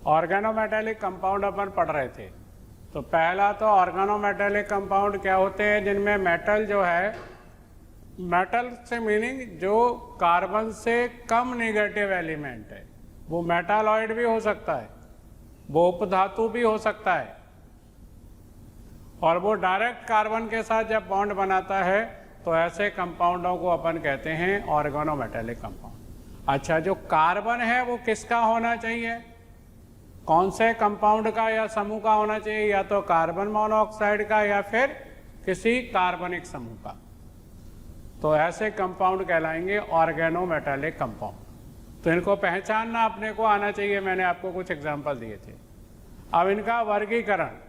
Organometallic compound अपन पढ़ रहे थे। तो पहला तो ऑर्गेनोमेटेलिक कंपाउंड क्या होते हैं, जिनमें मेटल जो है, मेटल से मीनिंग जो कार्बन से कम नेगेटिव एलिमेंट है, वो मेटालॉइड भी हो सकता है, वो उपधातु भी हो सकता है, और वो डायरेक्ट कार्बन के साथ जब बॉन्ड बनाता है तो ऐसे कंपाउंडों को अपन कहते हैं ऑर्गेनोमेटेलिक कंपाउंड। अच्छा, जो कार्बन है वो किसका होना चाहिए, कौन से कंपाउंड का या समूह का होना चाहिए, या तो कार्बन मोनोऑक्साइड का या फिर किसी कार्बनिक समूह का। तो ऐसे कंपाउंड कहलाएंगे ऑर्गेनोमेटेलिक कंपाउंड। तो इनको पहचानना अपने को आना चाहिए, मैंने आपको कुछ एग्जांपल दिए थे। अब इनका वर्गीकरण,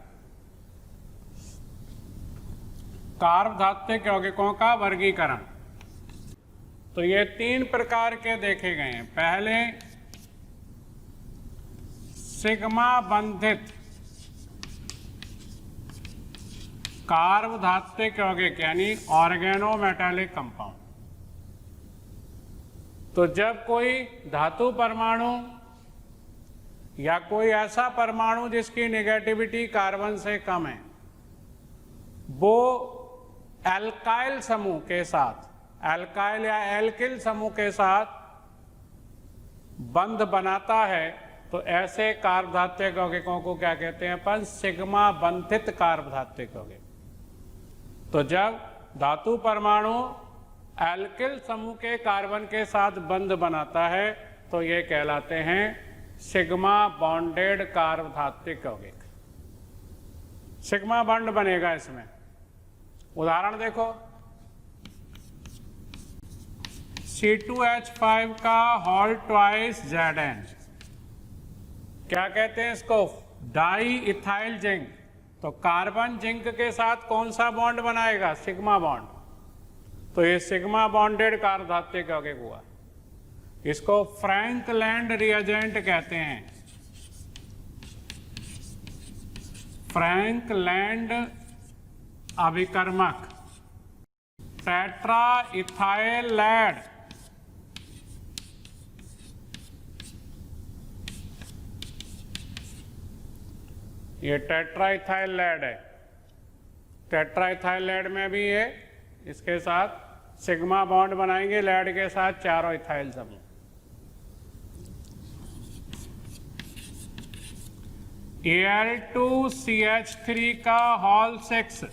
कार्बधात्विक यौगिकों का वर्गीकरण, तो ये 3 प्रकार के देखे गए हैं। पहले सिग्मा बंधित कार्बधात्विक यौगिक यानी ऑर्गेनोमेटेलिक कंपाउंड। तो जब कोई धातु परमाणु या कोई ऐसा परमाणु जिसकी नेगेटिविटी कार्बन से कम है, वो एल्काइल समूह के साथ, एल्काइल या एल्किल समूह के साथ बंध बनाता है, तो ऐसे कार्बधात्विक यौगिकों को क्या कहते हैं अपन, सिग्मा बंधित कार्बधात्विक यौगिक। तो जब धातु परमाणु एल्किल समूह के कार्बन के साथ बंध बनाता है तो ये कहलाते हैं सिग्मा बॉन्डेड कार्बधात्विक यौगिक। सिग्मा बॉन्ड बनेगा इसमें। उदाहरण देखो, C2H5 का होल ट्वाइस Zn, क्या कहते हैं इसको, डाई इथाइल जिंक। तो कार्बन जिंक के साथ कौन सा बॉन्ड बनाएगा, सिग्मा बॉन्ड। तो ये सिग्मा बॉन्डेड कार्बधात्विक यौगिक हुआ। इसको फ्रैंकलैंड रिएजेंट कहते हैं, फ्रैंकलैंड अभिकर्मक। टेट्रा इथाइल लैड, ये टेट्राइथाइल लैड है। टेट्राइथाइल लैड में भी ये इसके साथ सिग्मा बॉन्ड बनाएंगे, लैड के साथ चारों इथाइल समूह। Al2CH3 का होल 6,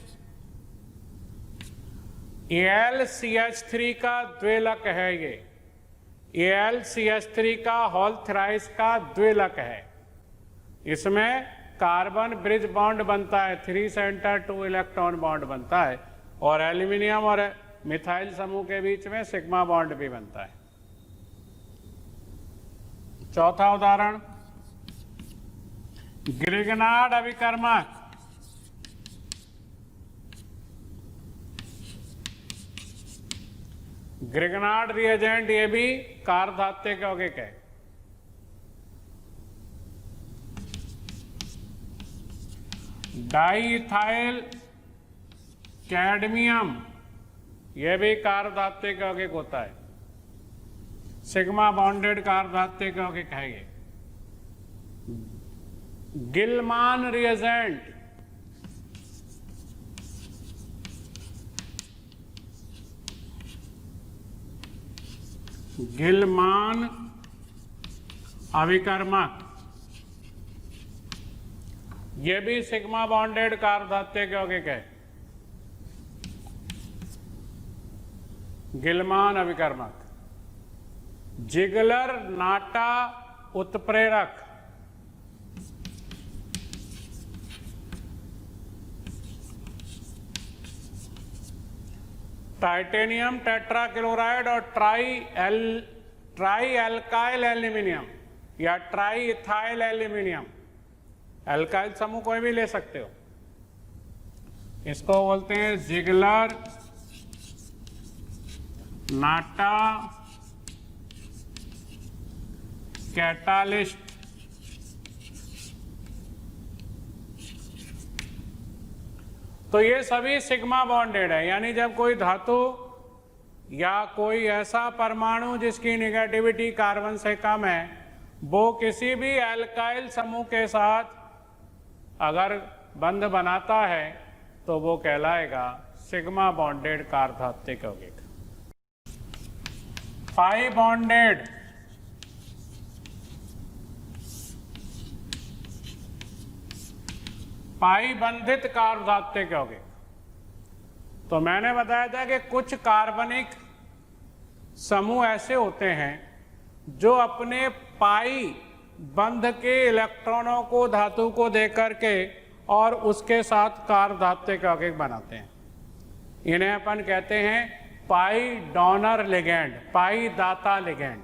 AlCH3 का द्विलक है ये, AlCH3 का होल थ्राइस का द्विलक है। इसमें कार्बन ब्रिज बॉन्ड बनता है, 3 सेंटर 2 इलेक्ट्रॉन बॉन्ड बनता है, और एल्यूमिनियम और मिथाइल समूह के बीच में सिग्मा बॉन्ड भी बनता है। चौथा उदाहरण, ग्रिगनार्ड अभिकर्मक। ग्रिगनार्ड रिएजेंट ये भी कार्बधात्विक यौगिक है। डाईइथाइल कैडमियम ये भी कार्बधात्विक यौगिक होता है, सिग्मा बॉन्डेड कार्बधात्विक यौगिक है ये। गिलमान रिएजेंट, गिलमान अभिकर्मक, ये भी सिग्मा बॉन्डेड कार्बधात्विक यौगिक है। गिलमान अभिकर्मक। जिगलर नाटा उत्प्रेरक, टाइटेनियम टेट्राक्लोराइड और ट्राई एल्काइल एल्यूमिनियम या ट्राई इथाइल एल्यूमिनियम, एल्काइल समूह कोई भी ले सकते हो, इसको बोलते हैं जिगलर नाटा कैटालिस्ट। तो ये सभी सिग्मा बॉन्डेड है, यानी जब कोई धातु या कोई ऐसा परमाणु जिसकी निगेटिविटी कार्बन से कम है, वो किसी भी एल्काइल समूह के साथ अगर बंध बनाता है तो वो कहलाएगा सिग्मा बॉन्डेड कार्बोधात्विक यौगिक। पाई बॉन्डेड पाई बंधित कार्बोधात्विक यौगिक। तो मैंने बताया था कि कुछ कार्बनिक समूह ऐसे होते हैं जो अपने पाई बंध के इलेक्ट्रॉनों को धातु को देकर के और उसके साथ कार्बोधात्विक यौगिक बनाते हैं। इन्हें अपन कहते हैं पाई डोनर लिगेंड, पाई दाता लिगेंड।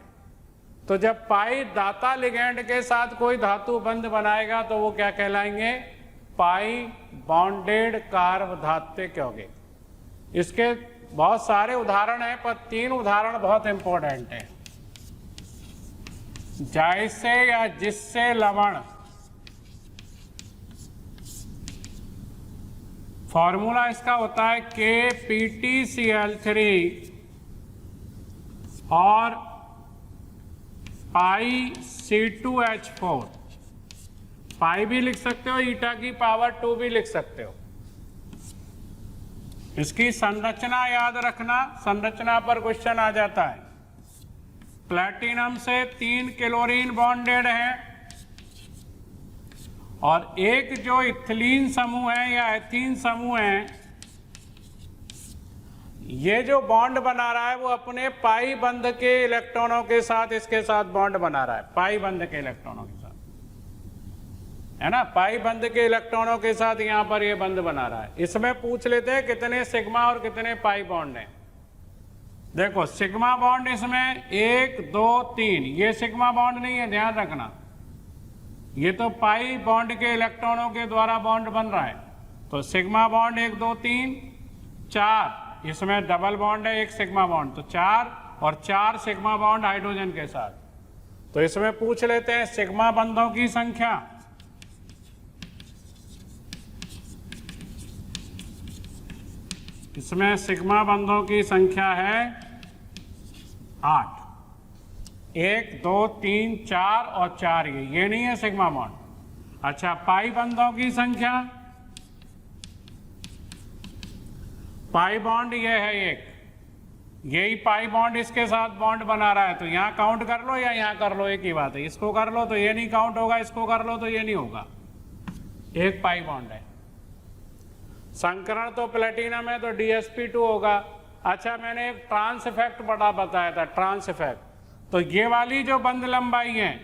तो जब पाई दाता लिगेंड के साथ कोई धातु बंध बनाएगा तो वो क्या कहलाएंगे? पाई बॉन्डेड कार्बोधात्विक यौगिक। इसके बहुत सारे उदाहरण हैं, पर 3 उदाहरण बहुत इंपॉर्टेंट हैं। जैसे या जिससे लवण, फॉर्मूला इसका होता है KPtCl3 और पाई C2H4। पाई भी लिख सकते हो, ईटा की पावर 2 भी लिख सकते हो। इसकी संरचना याद रखना, संरचना पर क्वेश्चन आ जाता है। प्लैटिनम से 3 क्लोरीन बॉन्डेड है और एक जो इथिलीन समूह है या एथीन समूह है, ये जो बॉन्ड बना रहा है वो अपने पाई बंध के इलेक्ट्रॉनों के साथ इसके साथ बॉन्ड बना रहा है, पाई बंध के इलेक्ट्रॉनों के साथ, है ना। पाई बंध के इलेक्ट्रॉनों के साथ यहां पर ये बंध बना रहा है। इसमें पूछ लेते हैं कितने सिग्मा और कितने पाई बॉन्ड हैं। देखो सिग्मा बॉन्ड इसमें 1 2 3, ये सिग्मा बॉन्ड नहीं है, ध्यान रखना। ये तो पाई बॉन्ड के इलेक्ट्रॉनों के द्वारा बॉन्ड बन रहा है। तो सिग्मा बॉन्ड 1 2 3 4, इसमें डबल बॉन्ड है, 1 सिग्मा बॉन्ड, तो 4 और 4 सिग्मा बॉन्ड हाइड्रोजन के साथ। तो इसमें पूछ लेते हैं सिग्मा बंधों की संख्या। इसमें सिग्मा बंधों की संख्या है 8। 1 2 3 4 और 4, ये नहीं है सिग्मा बॉन्ड। अच्छा, पाई बंधों की संख्या, पाई बॉन्ड ये है 1, यही पाई बॉन्ड इसके साथ बॉन्ड बना रहा है। तो यहां काउंट कर लो या यहां कर लो, एक ही बात है। इसको कर लो तो ये नहीं काउंट होगा, इसको कर लो तो ये नहीं होगा। 1 पाई बॉन्ड है। संकरण तो प्लेटिनम है तो DsP2 होगा। अच्छा, मैंने एक ट्रांस इफेक्ट बड़ा बताया था, ट्रांस इफेक्ट। तो ये वाली जो बंध लंबाई है,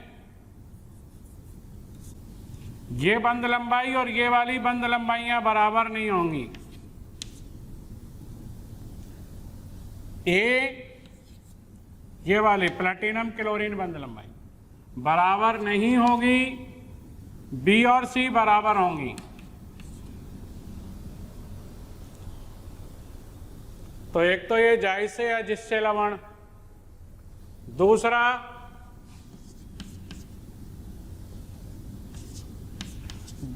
ये बंध लंबाई और ये वाली बंध लंबाइयां बराबर नहीं होंगी। ये वाली प्लेटिनम क्लोरीन बंध लंबाई बराबर नहीं होगी, B और C बराबर होंगी। तो एक तो ये जायसे या जिससे लवण, दूसरा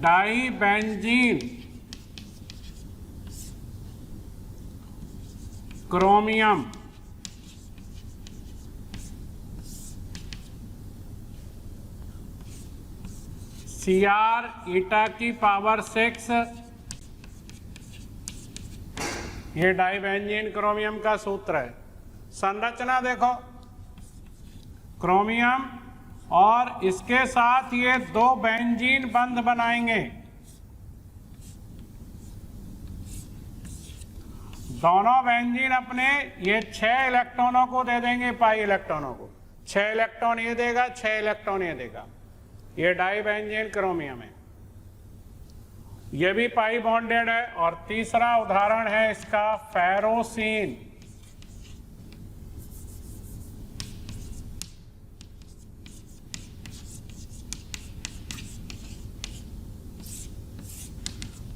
डाई बेंजीन क्रोमियम, Cr ईटा की पावर 6, ये डाइबेंजीन क्रोमियम का सूत्र है। संरचना देखो, क्रोमियम और इसके साथ ये 2 बेंजीन बंध बनाएंगे। दोनों बेंजीन अपने ये 6 इलेक्ट्रॉनों को दे देंगे, पाई इलेक्ट्रॉनों को। 6 इलेक्ट्रॉन ये देगा, 6 इलेक्ट्रॉन ये देगा। ये डाइबेंजीन क्रोमियम है, ये भी पाई बॉन्डेड है। और तीसरा उदाहरण है इसका फेरोसीन।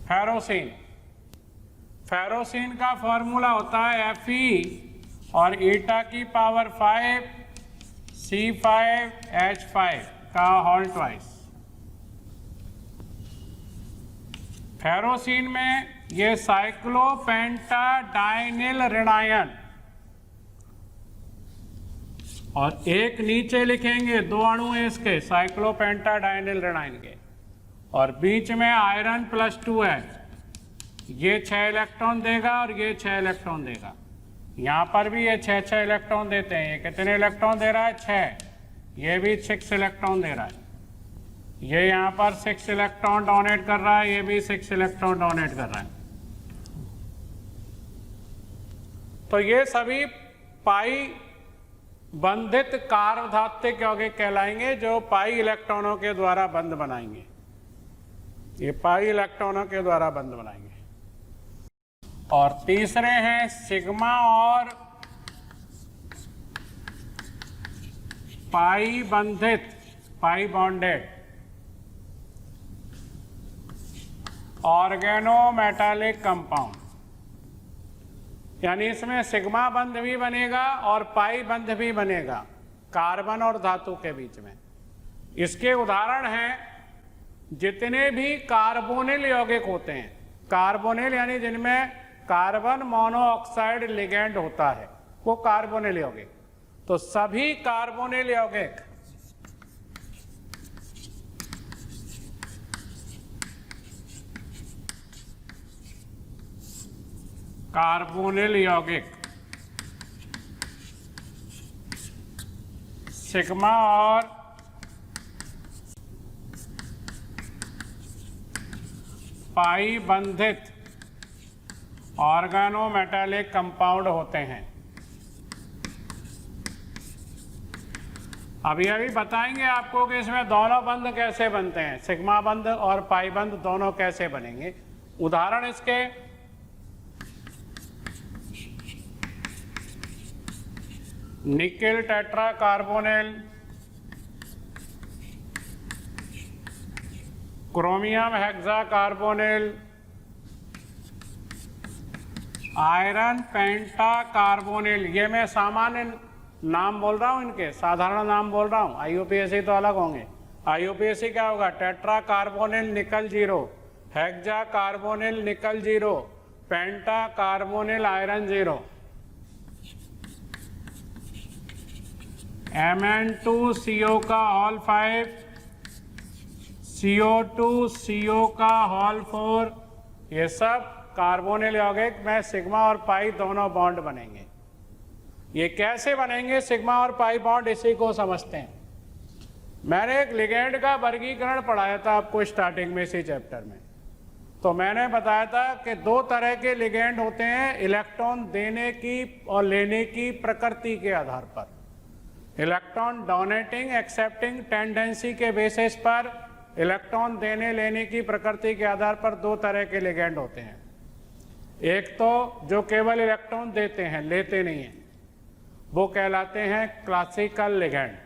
फेरोसीन, फेरोसीन का फॉर्मूला होता है Fe और ईटा की पावर 5 C5H5 का होल ट्वाइस। फेरोसीन में ये साइक्लोपेंटाडाइनिल ऋणायन और एक नीचे लिखेंगे, 2 अणु हैं इसके साइक्लोपेंटाडाइनिल रेनाइन के, और बीच में आयरन +2 है, ये 6 इलेक्ट्रॉन देगा और ये 6 इलेक्ट्रॉन देगा। यहाँ पर भी ये 6 इलेक्ट्रॉन देते हैं। ये कितने इलेक्ट्रॉन दे रहा है? 6। ये भी 6 इलेक्ट्रॉन दे रहा है। ये यहाँ पर 6 इलेक्ट्रॉन डोनेट कर रहा है, ये भी 6 इलेक्ट्रॉन डोनेट कर रहा है। तो ये सभी पाई बंधित कार्बधात्विक यौगिक कहलाएंगे, जो पाई इलेक्ट्रॉनों के द्वारा बंध बनाएंगे। ये पाई इलेक्ट्रॉनों के द्वारा बंध बनाएंगे। और तीसरे हैं सिग्मा और पाई बंधित, पाई बॉन्डेड ऑर्गेनोमेटालिक कंपाउंड, यानी इसमें सिग्मा बंध भी बनेगा और पाई बंध भी बनेगा कार्बन और धातु के बीच में। इसके उदाहरण हैं जितने भी कार्बोनिल यौगिक होते हैं। कार्बोनिल यानी जिनमें कार्बन मोनोऑक्साइड लिगेंड होता है, वो कार्बोनिल यौगिक। तो सभी कार्बोनिल यौगिक सिग्मा और पाई बंधित ऑर्गेनोमेटालिक कंपाउंड होते हैं। अभी बताएंगे आपको कि इसमें दोनों बंध कैसे बनते हैं, सिग्मा बंध और पाई बंध दोनों कैसे बनेंगे। उदाहरण इसके nickel tetra carbonyl, chromium hexa carbonyl, iron penta carbonyl. ये मैं सामान्य नाम बोल रहा हूँ, इनके साधारण नाम बोल रहा हूँ। आईयूपीएसी तो अलग होंगे। आईयूपीएसी क्या होगा? टेट्रा कार्बोनिल निकल 0, हेक्सा कार्बोनिल निकल 0, पेंटा कार्बोनिल आयरन 0, Mn2CO का होल 5, CO2CO का होल 4, ये सब कार्बोनिल यौगिक में सिग्मा और पाई दोनों बॉन्ड बनेंगे। ये कैसे बनेंगे सिग्मा और पाई बॉन्ड, इसी को समझते हैं। मैंने एक लिगेंड का वर्गीकरण पढ़ाया था आपको स्टार्टिंग में इसी चैप्टर में। तो मैंने बताया था कि 2 तरह के लिगेंड होते हैं इलेक्ट्रॉन देने की और लेने की प्रकृति के आधार पर। इलेक्ट्रॉन डोनेटिंग एक्सेप्टिंग टेंडेंसी के बेसिस पर, इलेक्ट्रॉन देने लेने की प्रकृति के आधार पर 2 तरह के लिगेंड होते हैं। एक तो जो केवल इलेक्ट्रॉन देते हैं, लेते नहीं हैं, वो कहलाते हैं क्लासिकल लिगेंड।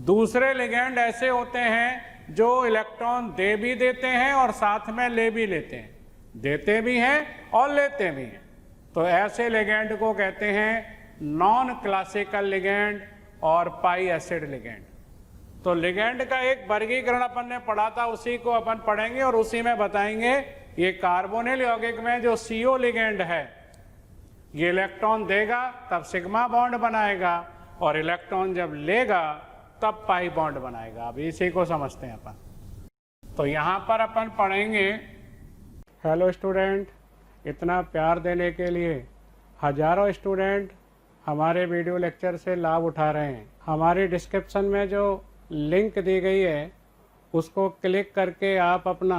दूसरे लिगेंड ऐसे होते हैं जो इलेक्ट्रॉन दे भी देते हैं और साथ में ले भी लेते हैं, देते भी हैं और लेते भी हैं। तो ऐसे लिगेंड को कहते हैं नॉन क्लासिकल लिगेंड और पाई एसिड लिगेंड। तो लिगेंड का एक वर्गीकरण अपन ने पढ़ा था, उसी को अपन पढ़ेंगे और उसी में बताएंगे ये कार्बोनिल यौगिक में जो CO लिगेंड है, ये इलेक्ट्रॉन देगा तब सिग्मा बॉन्ड बनाएगा और इलेक्ट्रॉन जब लेगा तब पाई बॉन्ड बनाएगा। अब इसी को समझते हैं अपन। तो यहाँ पर अपन पढ़ेंगे। हेलो स्टूडेंट, इतना प्यार देने के लिए हजारों स्टूडेंट हमारे वीडियो लेक्चर से लाभ उठा रहे हैं। हमारी डिस्क्रिप्शन में जो लिंक दी गई है उसको क्लिक करके आप अपना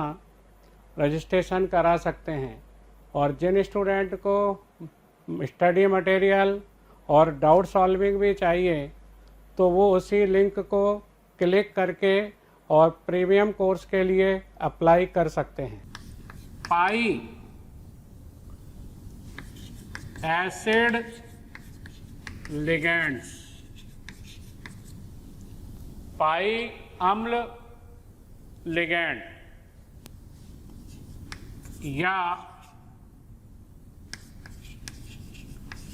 रजिस्ट्रेशन करा सकते हैं। और जिन स्टूडेंट को स्टडी मटेरियल और डाउट सॉल्विंग भी चाहिए तो वो उसी लिंक को क्लिक करके और प्रीमियम कोर्स के लिए अप्लाई कर सकते हैं। पाई एसिड लिगेंड्स, पाई अम्ल लिगेंड या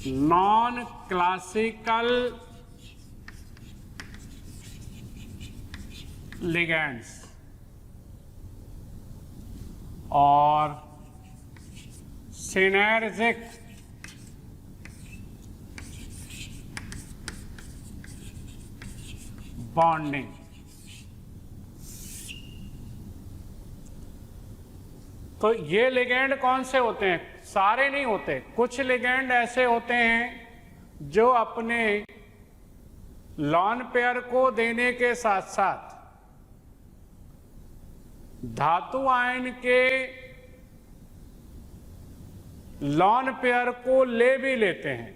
नॉन क्लासिकल लिगेंड्स और सिनर्जिक बॉन्डिंग। तो ये लिगेंड कौन से होते हैं? सारे नहीं होते, कुछ लिगेंड ऐसे होते हैं जो अपने लॉन पेयर को देने के साथ साथ धातु आयन के लॉन पेयर को ले भी लेते हैं।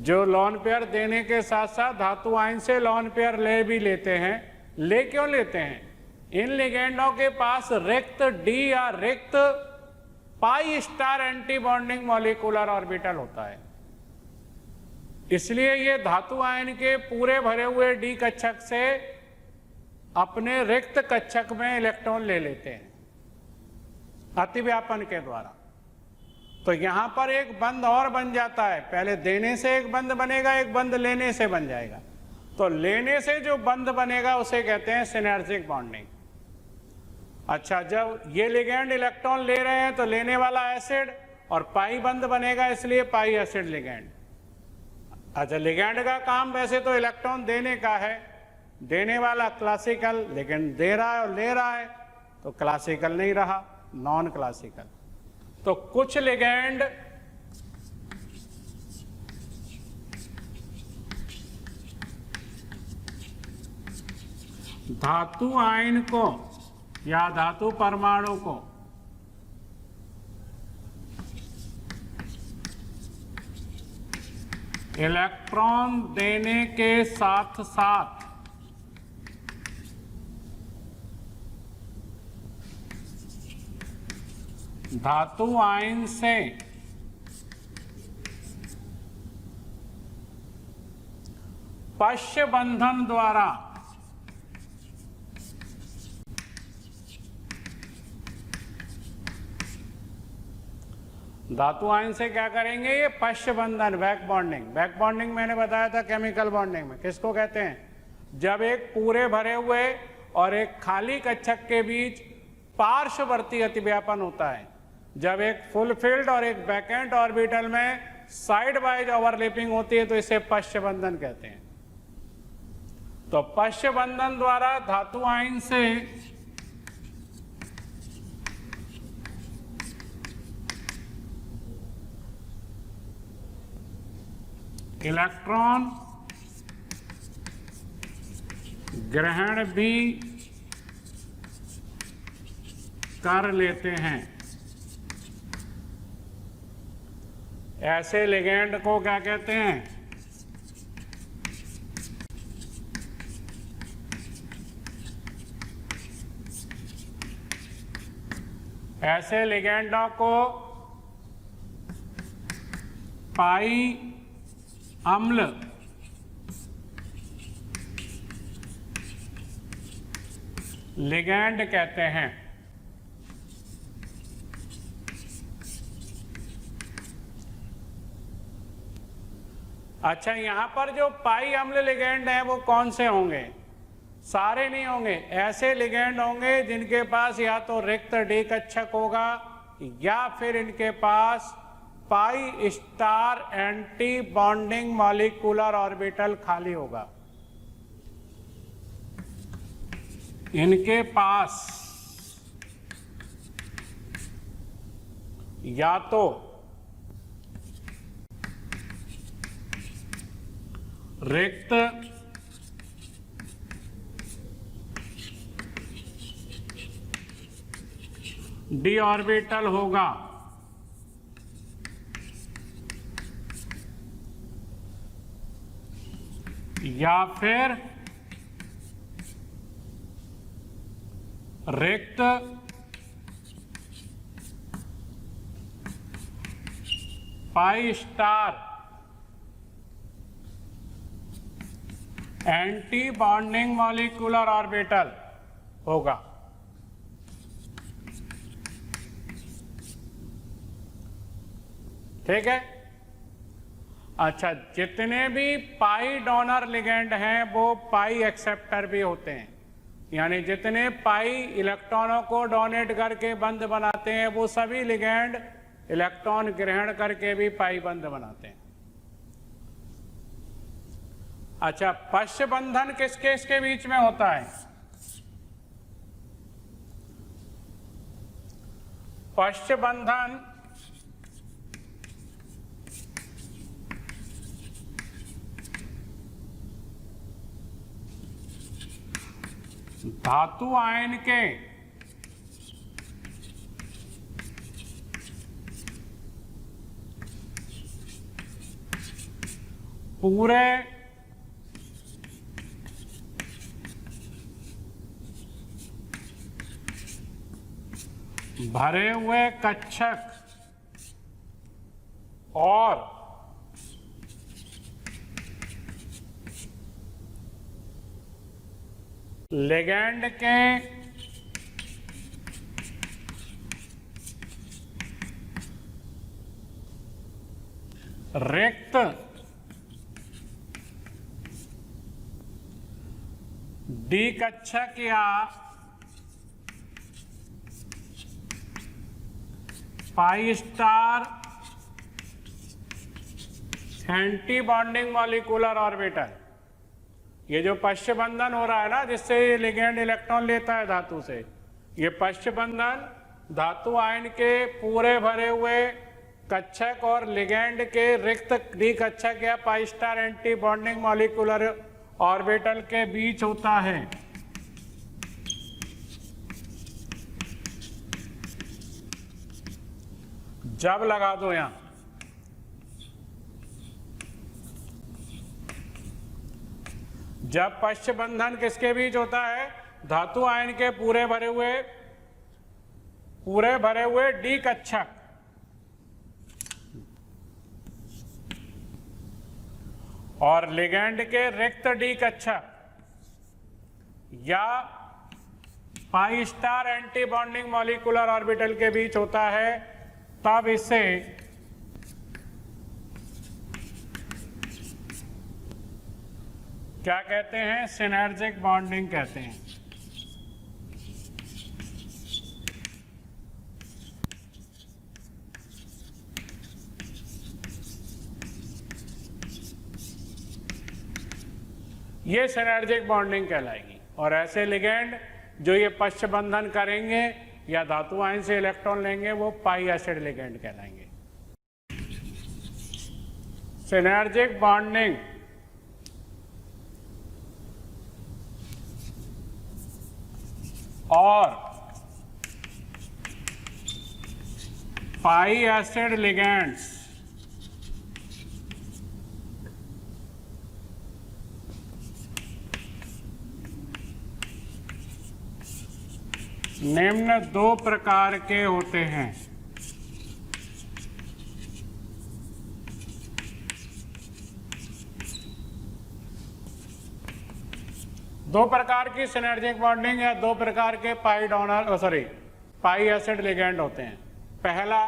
जो लॉन पेयर देने के साथ साथ धातु आयन से लॉन पेयर ले भी लेते हैं। ले क्यों लेते हैं? इन लिगेंडों के पास रिक्त डी या रिक्त पाई star anti bonding molecular orbital होता है, इसलिए ये धातु आयन के पूरे भरे हुए डी कक्षक से अपने रिक्त कक्षक में इलेक्ट्रॉन ले लेते हैं अतिव्यापन के द्वारा। तो यहां पर एक बंध और बन जाता है, पहले देने से एक बंध बनेगा, एक बंध लेने से बन जाएगा। तो लेने से जो बंध बनेगा उसे कहते हैं सिनर्जिक बॉन्डिंग। अच्छा, जब ये लिगेंड इलेक्ट्रॉन ले रहे हैं तो लेने वाला एसिड और पाई बंध बनेगा, इसलिए पाई एसिड लिगेंड। अच्छा, लिगेंड का काम वैसे तो इलेक्ट्रॉन देने का है, देने वाला क्लासिकल, लेकिन दे रहा है और ले रहा है तो क्लासिकल नहीं रहा, नॉन क्लासिकल। तो कुछ लिगेंड धातु आयन को या धातु परमाणु को इलेक्ट्रॉन देने के साथ साथ धातु आयन से पश्य बंधन द्वारा धातु आयन से क्या करेंगे? ये पश्य बंधन, बैक बॉन्डिंग। बैक बॉन्डिंग मैंने बताया था केमिकल बॉन्डिंग में किसको कहते हैं? जब एक पूरे भरे हुए और एक खाली कक्षक के बीच पार्श्ववर्ती अतिव्यापन होता है, जब एक फुलफिल्ड और एक वैकेंट ऑर्बिटल में साइड वाइज ओवरलैपिंग होती है, तो इसे पश्य बंधन कहते हैं। तो पश्य बंधन द्वारा धातु आयन से इलेक्ट्रॉन ग्रहण भी कर लेते हैं। ऐसे लिगेंड को क्या कहते हैं? ऐसे लिगेंडों को पाई अम्ल लिगेंड कहते हैं। अच्छा, यहां पर जो पाई अम्ल लिगेंड हैं वो कौन से होंगे? सारे नहीं होंगे, ऐसे लिगेंड होंगे जिनके पास या तो रिक्त डी कक्षक होगा या फिर इनके पास pi star anti bonding molecular orbital खाली होगा। इनके पास या तो रिक्त डी ऑर्बिटल होगा या फिर रिक्त पाई star anti bonding molecular orbital होगा। ठीक है। अच्छा, जितने भी पाई डोनर लिगेंड हैं वो पाई एक्सेप्टर भी होते हैं, यानी जितने पाई इलेक्ट्रॉनों को डोनेट करके बंध बनाते हैं वो सभी लिगेंड इलेक्ट्रॉन ग्रहण करके भी पाई बंध बनाते हैं। अच्छा, पश्च बंधन किसके इसके बीच में होता है? पश्च बंधन धातु आयन के पूरे भरे हुए कक्षक और लिगैंड के रिक्त डी कक्षक या पाई star anti bonding molecular orbital, ये जो पश्च बंधन हो रहा है ना, जिससे ये लिगैंड इलेक्ट्रॉन लेता है धातु से, ये पश्च बंधन धातु आयन के पूरे भरे हुए कक्षक और लिगैंड के रिक्त डी कक्षक या पाई star anti bonding molecular orbital के बीच होता है। जब लगा दो यहां, जब पश्च बंधन किसके बीच होता है? धातु आयन के पूरे भरे हुए डी कक्षक और लिगैंड के रिक्त डी कक्षक या पाई star anti bonding molecular orbital के बीच होता है, तब इसे क्या कहते हैं? सिनर्जिक बॉन्डिंग कहते हैं। ये सिनर्जिक बॉन्डिंग कहलाएगी। और ऐसे लिगैंड जो ये पश्च बंधन करेंगे या धातु आयन से इलेक्ट्रॉन लेंगे, वो पाई एसिड लिगैंड कहलाएंगे। सिनर्जिक बॉन्डिंग और पाई एसिड लिगैंड्स निम्न दो प्रकार के होते हैं। दो प्रकार की सिनर्जिक बॉन्डिंग या दो प्रकार के पाई एसिड लिगैंड होते हैं। पहला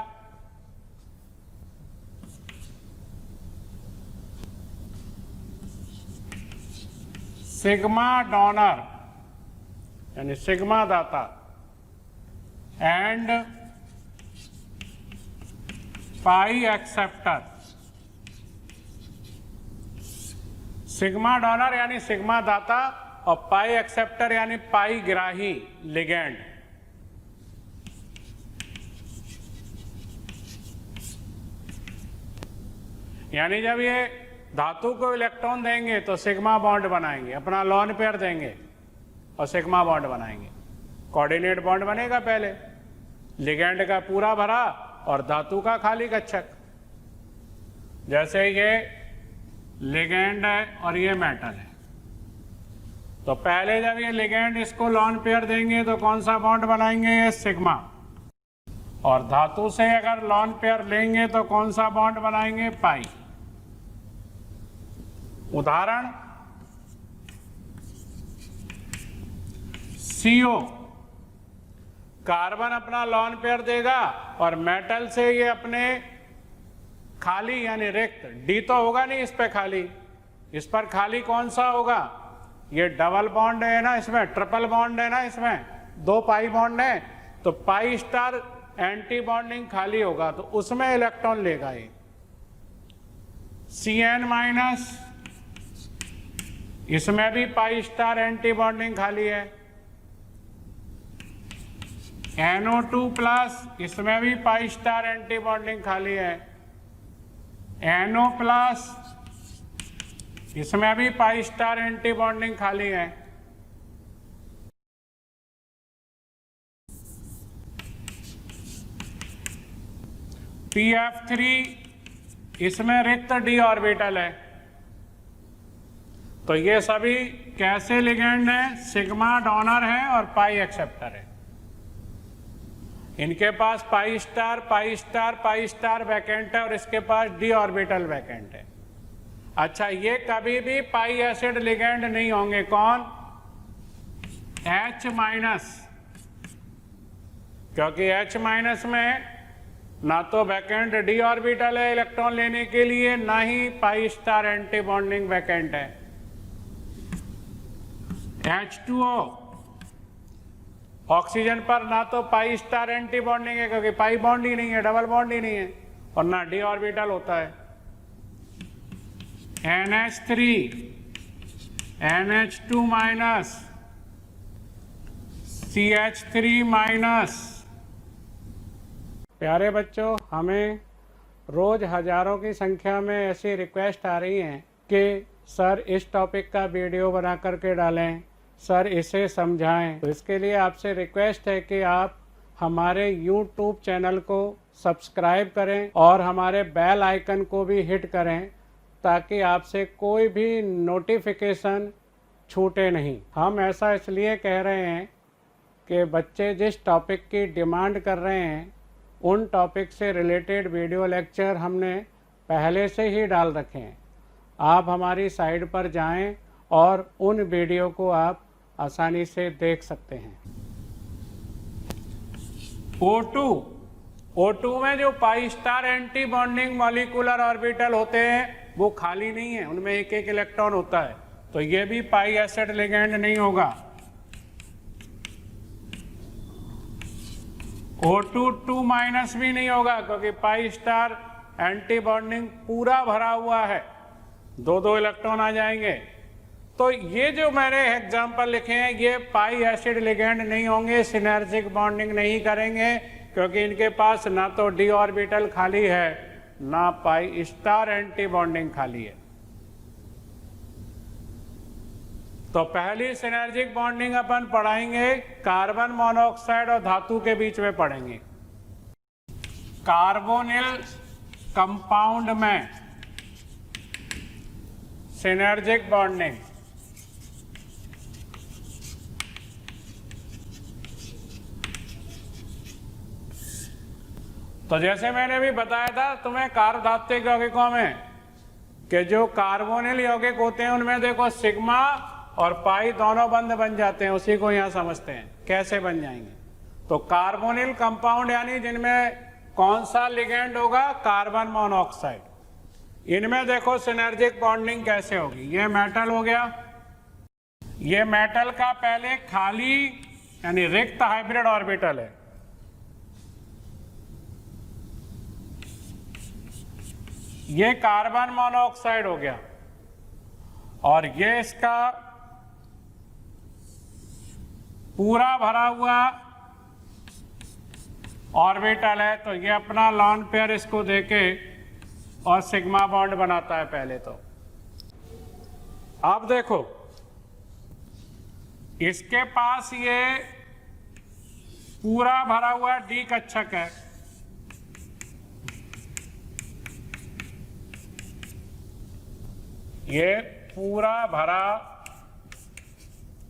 सिग्मा डोनर यानी सिग्मा दाता and pi acceptor. Sigma donor यानी सिग्मा दाता और पाई एक्सेप्टर यानी पाई ग्राही लिगैंड। यानी जब ये धातु को इलेक्ट्रॉन देंगे तो सिग्मा बॉन्ड बनाएंगे, अपना लोन पेयर देंगे और सिग्मा बॉन्ड बनाएंगे। कोऑर्डिनेट बॉन्ड बनेगा पहले, लिगैंड का पूरा भरा और धातु का खाली कक्षक। जैसे ये लिगैंड है और ये मेटल है, तो पहले जब ये लिगैंड इसको लोन पेयर देंगे तो कौन सा बॉन्ड बनाएंगे? ये सिग्मा। और धातु से अगर लोन पेयर लेंगे तो कौन सा बॉन्ड बनाएंगे? पाई। उदाहरण CO, कार्बन अपना लोन पेयर देगा और मेटल से ये अपने खाली यानी रिक्त, डी तो होगा नहीं इस पे खाली, इस पर खाली कौन सा होगा? ये डबल बॉन्ड है ना, इसमें ट्रिपल बॉन्ड है ना, इसमें दो पाई बॉन्ड है, तो पाई स्टार एंटी बॉन्डिंग खाली होगा तो उसमें इलेक्ट्रॉन लेगा ये। CN- इसमें भी पाई स्टार एंटी बॉन्डिंग खाली है। NO2 प्लस, इसमें भी पाई स्टार एंटी बॉन्डिंग खाली है। NO प्लस, इसमें भी पाई स्टार एंटी बॉन्डिंग खाली है। PF3, इसमें रिक्त d ऑर्बिटल है। तो ये सभी कैसे लिगेंड हैं? सिग्मा डोनर है और पाई एक्सेप्टर है। इनके पास pi star pi star pi star vacant है और इसके पास d ऑर्बिटल वैकेंट है। अच्छा, ये कभी भी पाई एसिड लिगेंड नहीं होंगे। कौन? H माइनस, क्योंकि H माइनस में ना तो वैकेंट d ऑर्बिटल है इलेक्ट्रॉन लेने के लिए, ना ही pi star anti bonding vacant है। H2O, ऑक्सीजन पर ना तो पाई स्टार एंटी बॉन्डिंग है क्योंकि पाई बॉन्ड ही नहीं है, डबल बॉन्ड ही नहीं है, और ना d ऑर्बिटल होता है। NH3, NH2 minus, CH3 minus. प्यारे बच्चों, हमें रोज हजारों की संख्या में ऐसी रिक्वेस्ट आ रही हैं कि सर इस टॉपिक का वीडियो बना करके डालें, सर इसे समझाएं। तो इसके लिए आपसे रिक्वेस्ट है कि आप हमारे YouTube चैनल को सब्सक्राइब करें और हमारे बेल आइकन को भी हिट करें ताकि आपसे कोई भी नोटिफिकेशन छूटे नहीं। हम ऐसा इसलिए कह रहे हैं कि बच्चे जिस टॉपिक की डिमांड कर रहे हैं उन टॉपिक से रिलेटेड वीडियो लेक्चर हमने पहले से ही डाल रखे हैं। आप हमारी साइट पर जाएं और उन वीडियो को आप आसानी से देख सकते हैं। O2 में जो पाई star anti bonding molecular orbital होते हैं वो खाली नहीं है, उनमें एक एक इलेक्ट्रॉन होता है, तो ये भी पाई एसिड लिगेंड नहीं होगा। O2 2 माइनस भी नहीं होगा क्योंकि पाई स्टार एंटी बॉन्डिंग पूरा भरा हुआ है, दो दो इलेक्ट्रॉन आ जाएंगे। तो ये जो मैंने एग्जाम्पल लिखे हैं ये पाई एसिड लिगेंड नहीं होंगे, सिनर्जिक बॉन्डिंग नहीं करेंगे क्योंकि इनके पास ना तो d ऑर्बिटल खाली है ना पाई स्टार एंटी बॉन्डिंग खाली है। तो पहली सिनर्जिक बॉन्डिंग अपन पढ़ाएंगे कार्बन मोनोऑक्साइड और धातु के बीच में पढ़ेंगे। कार्बोनिल कंपाउंड में सिनर्जिक बॉन्डिंग, तो जैसे मैंने भी बताया था तुम्हें कार्बधात्विक यौगिकों में कि जो कार्बोनिल यौगिक होते हैं उनमें देखो सिग्मा और पाई दोनों बंध बन जाते हैं, उसी को यहाँ समझते हैं कैसे बन जाएंगे। तो कार्बोनिल कंपाउंड यानी जिनमें कौन सा लिगेंड होगा? Carbon monoxide. इनमें देखो सिनर्जिक बॉन्डिंग कैसे होगी। ये मेटल हो गया, ये मेटल का पहले खाली यानी रिक्त हाइब्रिड ऑर्बिटल है, ये कार्बन मोनोऑक्साइड हो गया, और ये इसका पूरा भरा हुआ ऑर्बिटल है। तो ये अपना लॉन पेयर इसको देके और सिग्मा बॉन्ड बनाता है पहले। तो अब देखो इसके पास ये पूरा भरा हुआ डी कक्षक है, ये पूरा भरा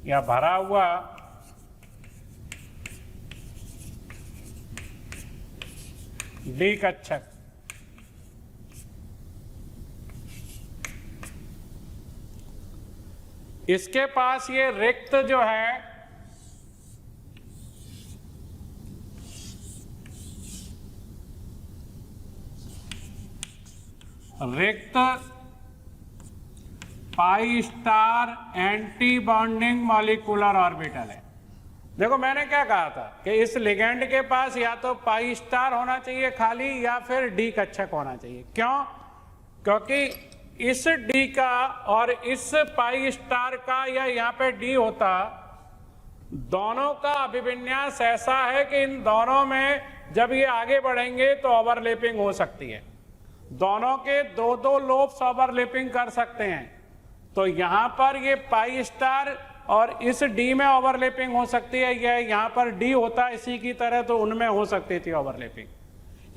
या भरा हुआ डी कक्षक। इसके पास ये रिक्त जो है रिक्त पाई star anti bonding molecular orbital है। देखो मैंने क्या कहा था कि इस लिगेंड के पास या तो पाई स्टार होना चाहिए खाली या फिर डी कक्षक होना चाहिए। क्यों? क्योंकि इस डी का और इस पाई स्टार का, या यहाँ पे डी होता, दोनों का अभिविन्यास ऐसा है कि इन दोनों में जब ये आगे बढ़ेंगे तो ओवरलैपिंग हो सकती है। दोनों के दो दो लोब्स ओवरलैपिंग कर सकते हैं। तो यहाँ पर ये पाई स्टार और इस डी में ओवरलैपिंग हो सकती है, या यहाँ पर डी होता इसी की तरह तो उनमें हो सकती थी ओवरलैपिंग।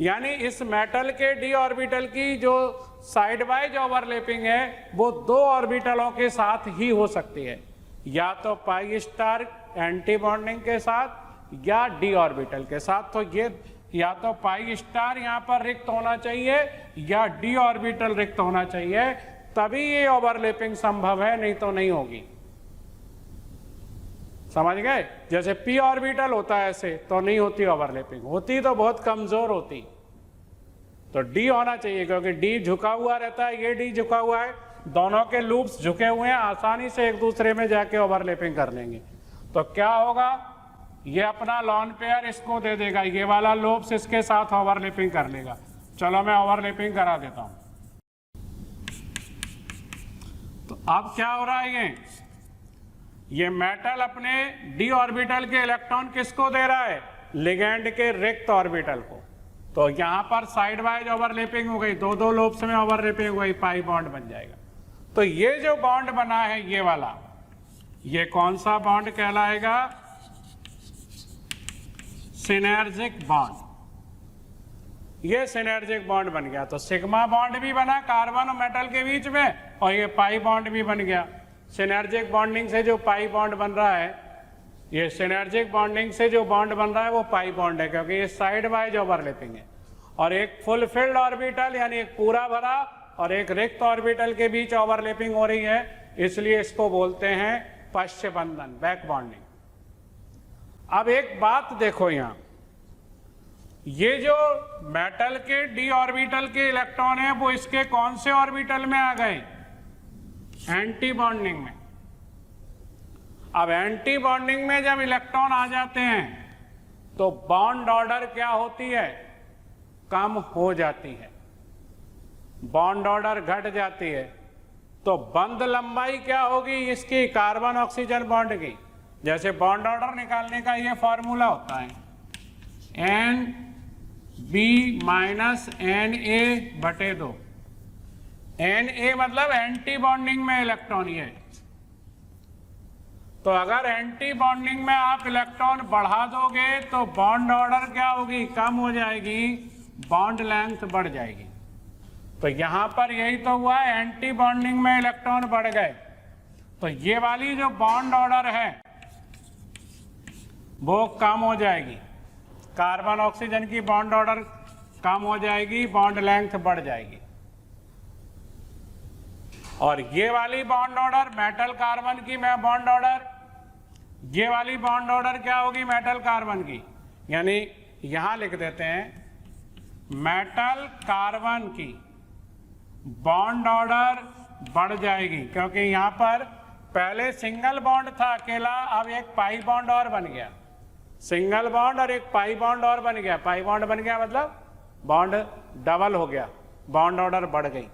यानी इस मेटल के डी ऑर्बिटल की जो साइड वाइज ओवरलैपिंग है वो दो ऑर्बिटलों के साथ ही हो सकती है, या तो पाई स्टार एंटी बॉन्डिंग के साथ या डी ऑर्बिटल के साथ। तो ये या तो पाई स्टार यहाँ पर रिक्त होना चाहिए या डी ऑर्बिटल रिक्त होना चाहिए, तभी ये ओवरलैपिंग संभव है, नहीं तो नहीं होगी। समझ गए? जैसे पी ऑर्बिटल होता है ऐसे तो नहीं होती ओवरलैपिंग, होती तो बहुत कमजोर होती। तो डी होना चाहिए, क्योंकि डी झुका हुआ रहता है, ये डी झुका हुआ है, दोनों के लूप्स झुके हुए हैं, आसानी से एक दूसरे में जाके ओवरलैपिंग कर लेंगे। तो क्या होगा, ये अपना लॉन पेयर इसको दे देगा, ये वाला लूप्स इसके साथ ओवरलैपिंग कर लेगा। चलो मैं ओवरलैपिंग करा देता हूं। तो अब क्या हो रहा है, ये मेटल अपने डी ऑर्बिटल के इलेक्ट्रॉन किसको दे रहा है, लिगेंड के रिक्त ऑर्बिटल को। तो यहां पर साइड वाइज ओवरलैपिंग हो गई, दो दो लोब्स में ओवरलैपिंग हो गई, पाई बॉन्ड बन जाएगा। तो ये जो बॉन्ड बना है ये वाला, ये कौन सा बॉन्ड कहलाएगा, सिनर्जिक बॉन्ड। ये सिनर्जिक बॉन्ड बन गया। तो सिग्मा बॉन्ड भी बना कार्बन और मेटल के बीच में, और ये पाई बॉन्ड भी बन गया। सिनर्जिक बॉन्डिंग से जो पाई बॉन्ड बन रहा है, ये सिनर्जिक बॉन्डिंग से जो बॉन्ड बन रहा है वो पाई बॉन्ड है, क्योंकि ये साइड वाइज ओवरलैपिंग है। और एक फुलफिल्ड ऑर्बिटल यानी एक पूरा भरा और एक रिक्त ऑर्बिटल के बीच ओवरलैपिंग हो रही है, इसलिए इसको बोलते हैं पश्च बंधन, बैक बॉन्डिंग। अब एक बात देखो, यहां ये जो मेटल के डी ऑर्बिटल के इलेक्ट्रॉन है वो इसके कौन से ऑर्बिटल में आ गए, एंटी बॉन्डिंग में। अब एंटी बॉन्डिंग में जब इलेक्ट्रॉन आ जाते हैं तो बॉन्ड ऑर्डर क्या होती है, कम हो जाती है, बॉन्ड ऑर्डर घट जाती है। तो बंध लंबाई क्या होगी इसकी, कार्बन ऑक्सीजन बॉन्ड की। जैसे बॉन्ड ऑर्डर निकालने का ये फॉर्मूला होता है, N B minus N A बटे 2। एन ए मतलब एंटी बॉन्डिंग में इलेक्ट्रॉन ये। तो अगर एंटी बॉन्डिंग में आप इलेक्ट्रॉन बढ़ा दोगे तो बॉन्ड ऑर्डर क्या होगी, कम हो जाएगी, बॉन्ड लेंथ बढ़ जाएगी। तो यहां पर यही तो हुआ, एंटी बॉन्डिंग में इलेक्ट्रॉन बढ़ गए तो ये वाली जो बॉन्ड ऑर्डर है वो कम हो जाएगी, कार्बन ऑक्सीजन की बॉन्ड ऑर्डर कम हो जाएगी, बॉन्ड लेंथ बढ़ जाएगी। और ये वाली बॉन्ड ऑर्डर मेटल कार्बन की मैं बॉन्ड ऑर्डर, ये वाली बॉन्ड ऑर्डर क्या होगी, मेटल कार्बन की। यानी यहां लिख देते हैं मेटल कार्बन की बॉन्ड ऑर्डर बढ़ जाएगी, क्योंकि यहां पर पहले सिंगल बॉन्ड था अकेला, अब एक पाई बॉन्ड और बन गया। सिंगल बॉन्ड और एक पाई बॉन्ड और बन गया, पाई बॉन्ड बन गया मतलब बॉन्ड डबल हो गया, बॉन्ड ऑर्डर बढ़ गई।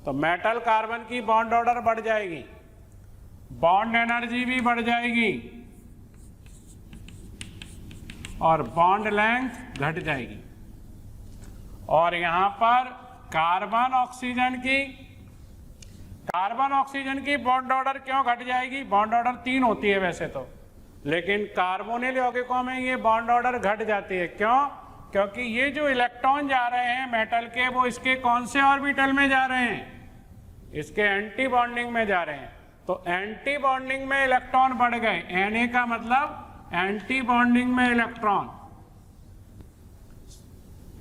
तो मेटल कार्बन की बॉन्ड ऑर्डर बढ़ जाएगी, बॉन्ड एनर्जी भी बढ़ जाएगी और बॉन्ड लेंथ घट जाएगी। और यहां पर कार्बन ऑक्सीजन की बॉन्ड ऑर्डर क्यों घट जाएगी, बॉन्ड ऑर्डर 3 होती है वैसे तो, लेकिन कार्बोनिल यौगिकों में ये बॉन्ड ऑर्डर घट जाती है। क्यों? क्योंकि ये जो इलेक्ट्रॉन जा रहे हैं मेटल के वो इसके कौन से ऑर्बिटल में जा रहे हैं, इसके एंटी बॉन्डिंग में जा रहे हैं। तो एंटी बॉन्डिंग में इलेक्ट्रॉन बढ़ गए, Na का मतलब एंटी बॉन्डिंग में इलेक्ट्रॉन,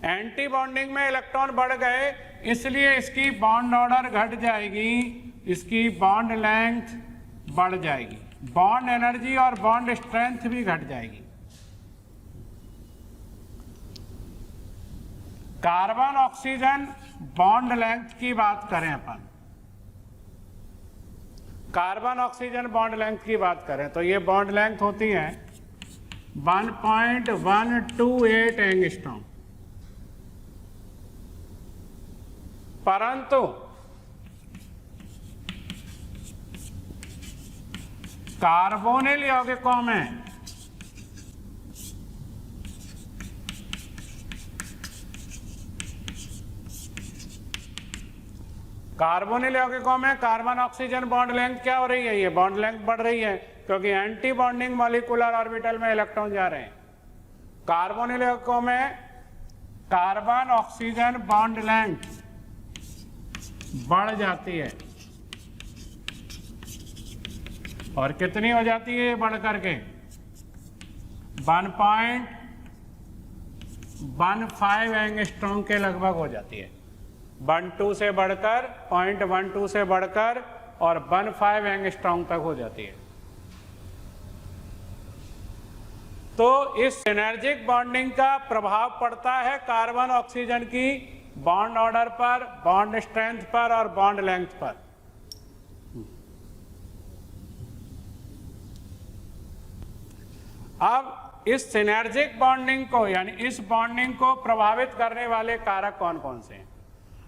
एंटी बॉन्डिंग में इलेक्ट्रॉन बढ़ गए, इसलिए इसकी बॉन्ड ऑर्डर घट जाएगी, इसकी बॉन्ड लेंथ बढ़ जाएगी, बॉन्ड एनर्जी और बॉन्ड स्ट्रेंथ भी घट जाएगी। कार्बन ऑक्सीजन बॉन्ड लेंथ की बात करें अपन, कार्बन ऑक्सीजन बॉन्ड लेंथ की बात करें तो ये बॉन्ड लेंथ होती है 1.128 एंगस्ट्रॉम। परंतु कार्बोनिल यौगिकों में कार्बन ऑक्सीजन बॉन्ड लेंथ क्या हो रही है? ये बॉन्ड लेंथ बढ़ रही है क्योंकि एंटी बॉन्डिंग मॉलिक्यूलर ऑर्बिटल में इलेक्ट्रॉन जा रहे हैं। कार्बोनिल यौगिकों में कार्बन ऑक्सीजन बॉन्ड लेंथ बढ़ जाती है। और कितनी हो जाती है ये बढ़ करके? 1.15 एंगस्ट्रॉम के लगभग हो जाती है। 1.2 से बढ़कर 0.12 से बढ़कर और 1.5 एंगस्ट्रॉम तक हो जाती है। तो इस सिनर्जिक बॉन्डिंग का प्रभाव पड़ता है कार्बन ऑक्सीजन की बॉन्ड ऑर्डर पर, बॉन्ड स्ट्रेंथ पर और बॉन्ड लेंथ पर। अब इस सिनर्जिक बॉन्डिंग को यानी इस बॉन्डिंग को प्रभावित करने वाले कारक कौन कौन से हैं?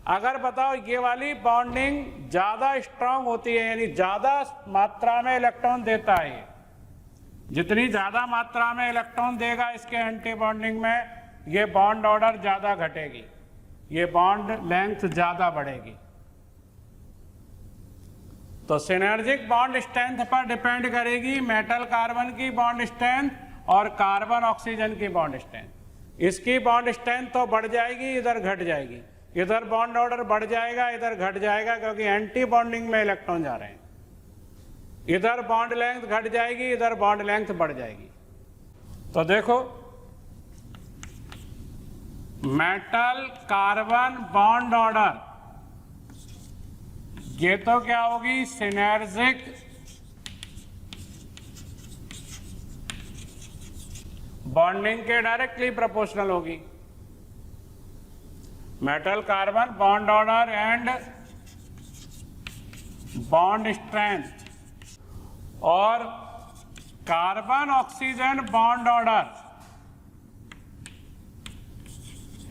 अगर बताओ ये वाली बॉन्डिंग ज्यादा स्ट्रांग होती है यानी ज्यादा मात्रा में इलेक्ट्रॉन देता है, जितनी ज्यादा मात्रा में इलेक्ट्रॉन देगा इसके एंटी बॉन्डिंग में, ये बॉन्ड ऑर्डर ज्यादा घटेगी, ये बॉन्ड लेंथ ज्यादा बढ़ेगी। तो सिनर्जिक बॉन्ड स्ट्रेंथ पर डिपेंड करेगी मेटल कार्बन की बॉन्ड स्ट्रेंथ और कार्बन ऑक्सीजन की बॉन्ड स्ट्रेंथ। इसकी बॉन्ड स्ट्रेंथ तो बढ़ जाएगी, इधर घट जाएगी, इधर बॉन्ड ऑर्डर बढ़ जाएगा, इधर घट जाएगा क्योंकि एंटी बॉन्डिंग में इलेक्ट्रॉन जा रहे हैं। इधर बॉन्ड लेंथ घट जाएगी, इधर बॉन्ड लेंथ बढ़ जाएगी। तो देखो मेटल कार्बन बॉन्ड ऑर्डर, ये तो क्या होगी? सिनर्जिक बॉन्डिंग के डायरेक्टली प्रोपोर्शनल होगी। Metal carbon bond order and bond strength और carbon oxygen bond order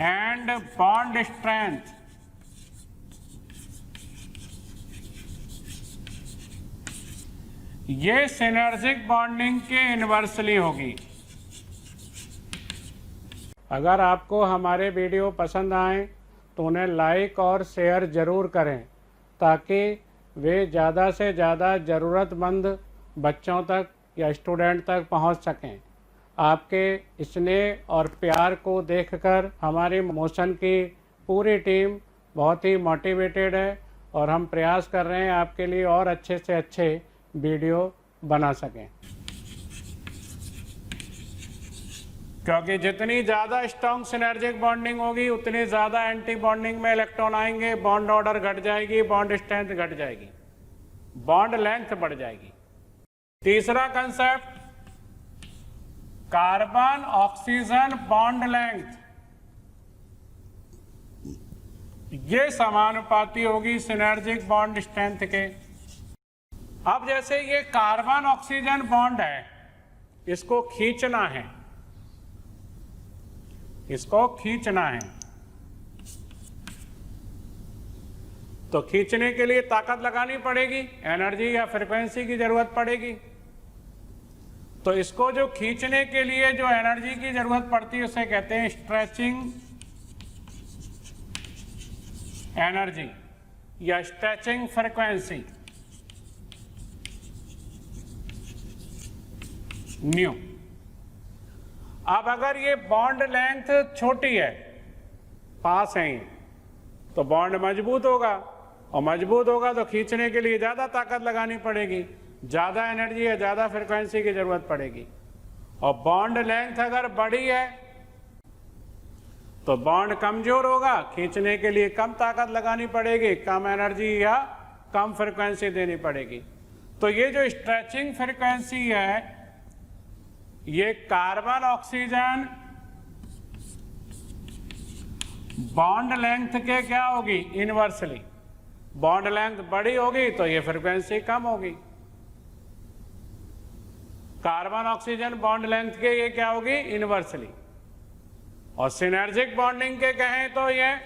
and bond strength ये सिनर्जिक बॉन्डिंग के इन्वर्सली होगी। अगर आपको हमारे वीडियो पसंद आए तो उन्हें लाइक और शेयर ज़रूर करें ताकि वे ज़्यादा से ज़्यादा ज़रूरतमंद बच्चों तक या स्टूडेंट तक पहुंच सकें। आपके स्नेह और प्यार को देखकर हमारी मोशन की पूरी टीम बहुत ही मोटिवेटेड है और हम प्रयास कर रहे हैं आपके लिए और अच्छे से अच्छे वीडियो बना सकें, क्योंकि जितनी ज़्यादा स्ट्रॉन्ग सिनर्जिक बॉन्डिंग होगी उतनी ज़्यादा एंटी बॉन्डिंग में इलेक्ट्रॉन आएंगे, बॉन्ड ऑर्डर घट जाएगी, बॉन्ड स्ट्रेंथ घट जाएगी, बॉन्ड लेंथ बढ़ जाएगी। तीसरा concept carbon oxygen bond length, ये समानुपाती होगी सिनर्जिक बॉन्ड स्ट्रेंथ के। अब जैसे ये कार्बन ऑक्सीजन बॉन्ड है, इसको खींचना है, इसको खींचना है, तो खींचने के लिए ताकत लगानी पड़ेगी, एनर्जी या फ्रीक्वेंसी की जरूरत पड़ेगी। तो इसको जो खींचने के लिए जो एनर्जी की जरूरत पड़ती है उसे कहते हैं स्ट्रेचिंग एनर्जी या स्ट्रेचिंग फ्रीक्वेंसी, न्यू। अब अगर ये बॉन्ड लेंथ छोटी है, पास है ये, तो बॉन्ड मजबूत होगा और मजबूत होगा तो खींचने के लिए ज़्यादा ताकत लगानी पड़ेगी, ज़्यादा एनर्जी या ज़्यादा फ्रीक्वेंसी की ज़रूरत पड़ेगी। और बॉन्ड लेंथ अगर बड़ी है तो बॉन्ड कमज़ोर होगा, खींचने के लिए कम ताकत लगानी पड़ेगी, कम एनर्जी या कम फ्रीक्वेंसी देनी पड़ेगी। तो ये जो स्ट्रेचिंग फ्रीक्वेंसी है ये कार्बन ऑक्सीजन बॉन्ड लेंथ के क्या होगी? इनवर्सली। बॉन्ड लेंथ बड़ी होगी तो ये फ्रीक्वेंसी कम होगी। कार्बन ऑक्सीजन बॉन्ड लेंथ के ये क्या होगी? इनवर्सली। और सिनर्जिक बॉन्डिंग के कहें तो ये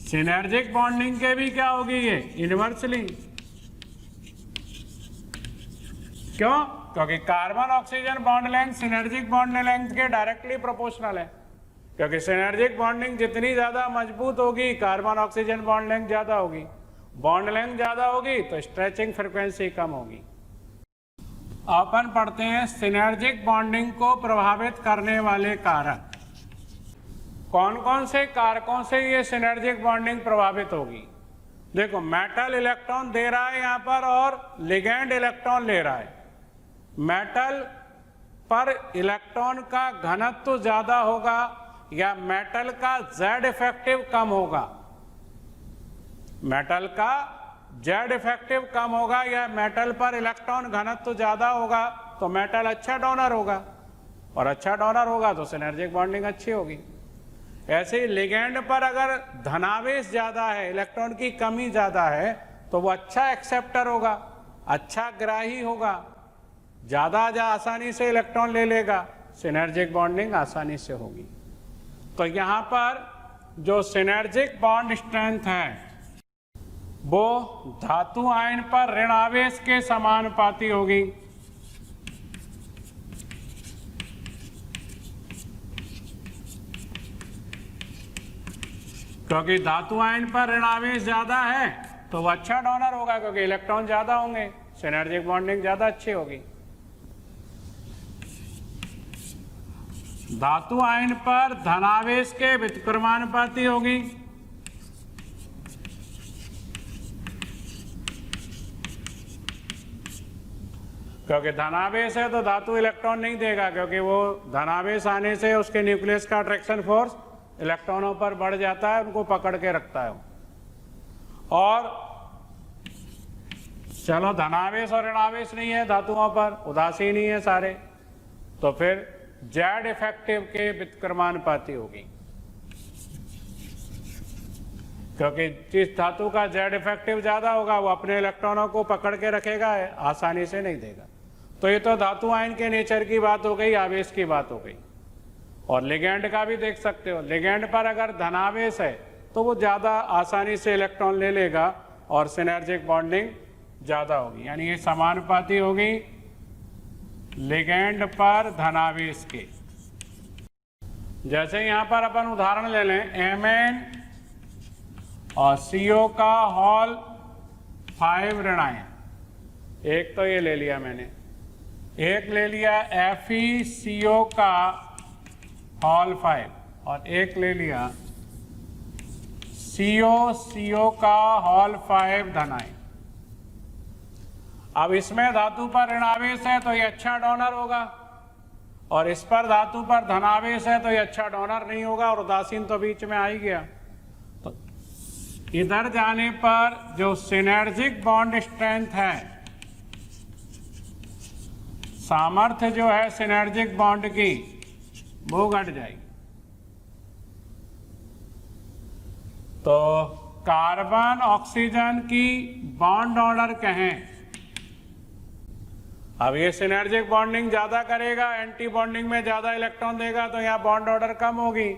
सिनर्जिक बॉन्डिंग के भी क्या होगी? ये इनवर्सली। क्यों? क्योंकि carbon oxygen bond length synergic bond length के डायरेक्टली प्रोपोर्शनल है, क्योंकि सिनर्जिक बॉन्डिंग जितनी ज्यादा मजबूत होगी कार्बन ऑक्सीजन बॉन्ड लेंथ ज्यादा होगी, बॉन्ड लेंथ ज्यादा होगी तो स्ट्रेचिंग फ्रीक्वेंसी कम होगी। अपन पढ़ते हैं सिनर्जिक बॉन्डिंग को प्रभावित करने वाले कारक। कौन कौन से कारकों से ये सिनर्जिक बॉन्डिंग प्रभावित होगी? देखो, मेटल इलेक्ट्रॉन दे रहा है यहाँ पर और लिगेंड इलेक्ट्रॉन ले रहा है। मेटल पर इलेक्ट्रॉन का घनत्व ज्यादा होगा या मेटल का जेड इफेक्टिव कम होगा? मेटल का जेड इफेक्टिव कम होगा या मेटल पर इलेक्ट्रॉन घनत्व ज्यादा होगा तो मेटल अच्छा डोनर होगा, और अच्छा डोनर होगा तो सिनर्जिक बॉन्डिंग अच्छी होगी। ऐसे ही लिगेंड पर अगर धनावेश ज्यादा है, इलेक्ट्रॉन की कमी ज्यादा है, तो वो अच्छा एक्सेप्टर होगा, अच्छा ग्राही होगा, ज्यादा आसानी से इलेक्ट्रॉन ले लेगा, सिनर्जिक बॉन्डिंग आसानी से होगी। तो यहां पर जो सिनर्जिक बॉन्ड स्ट्रेंथ है वो धातु आयन पर ऋण आवेश के समानुपाती होगी। क्योंकि धातु आयन पर ऋण आवेश ज्यादा है तो वो अच्छा डोनर होगा, क्योंकि इलेक्ट्रॉन ज्यादा होंगे, सिनर्जिक बॉन्डिंग ज्यादा अच्छी होगी। धातु आयन पर धनावेश के व्युत्क्रमानुपाती होगी। क्योंकि धनावेश है तो धातु इलेक्ट्रॉन नहीं देगा, क्योंकि वो धनावेश आने से उसके न्यूक्लियस का अट्रैक्शन फोर्स इलेक्ट्रॉनों पर बढ़ जाता है, उनको पकड़ के रखता है। और चलो धनावेश और ऋणावेश नहीं है धातुओं पर, उदासीन ही है सारे, तो फिर जेड इफेक्टिव के व्युत्क्रमानुपाती होगी। क्योंकि जिस धातु का जेड इफेक्टिव ज्यादा होगा वो अपने इलेक्ट्रॉनों को पकड़ के रखेगा, आसानी से नहीं देगा। तो ये तो धातु आयन के नेचर की बात हो गई, आवेश की बात हो गई। और लिगेंड का भी देख सकते हो, लिगेंड पर अगर धनावेश है तो वो ज्यादा आसानी से इलेक्ट्रॉन ले लेगा और सिनर्जिक बॉन्डिंग ज्यादा होगी, यानी ये समानुपाती होगी लिगेंड पर धनावेश के। जैसे यहां पर अपन उदाहरण ले लें, Mn और CO का होल 5 ऋण आयन, एक तो ये ले लिया मैंने, एक ले लिया FeCO का होल 5 और एक ले लिया CO का होल 5 धन आयन। अब इसमें धातु पर ऋणावेश है तो ये अच्छा डोनर होगा, और इस पर धातु पर धनावेश है तो ये अच्छा डोनर नहीं होगा, और उदासीन तो बीच में आ ही गया। तो इधर जाने पर जो सिनर्जिक बॉन्ड स्ट्रेंथ है, सामर्थ्य जो है सिनर्जिक बॉन्ड की, वो घट जाएगी। तो कार्बन ऑक्सीजन की बॉन्ड ऑर्डर कहें, अब ये सिनर्जिक बॉन्डिंग ज्यादा करेगा, एंटी बॉन्डिंग में ज्यादा इलेक्ट्रॉन देगा तो यहाँ बॉन्ड ऑर्डर कम होगी,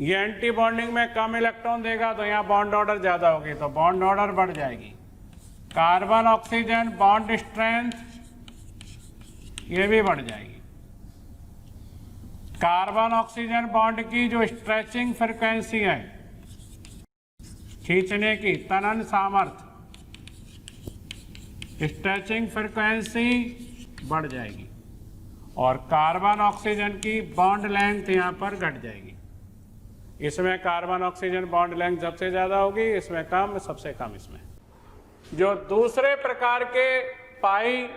ये एंटी बॉन्डिंग में कम इलेक्ट्रॉन देगा तो यहाँ बॉन्ड ऑर्डर ज्यादा होगी, तो बॉन्ड ऑर्डर बढ़ जाएगी। कार्बन ऑक्सीजन बॉन्ड स्ट्रेंथ ये भी बढ़ जाएगी। कार्बन ऑक्सीजन बॉन्ड की जो स्ट्रेचिंग फ्रीक्वेंसी है, खींचने की तनन सामर्थ्य, स्ट्रेचिंग फ्रीक्वेंसी बढ़ जाएगी, और कार्बन ऑक्सीजन की बॉन्ड लेंथ यहां पर घट जाएगी। इसमें कार्बन ऑक्सीजन बॉन्ड लेंथ सबसे ज्यादा होगी, इसमें कम, सबसे कम इसमें। जो दूसरे प्रकार के पाई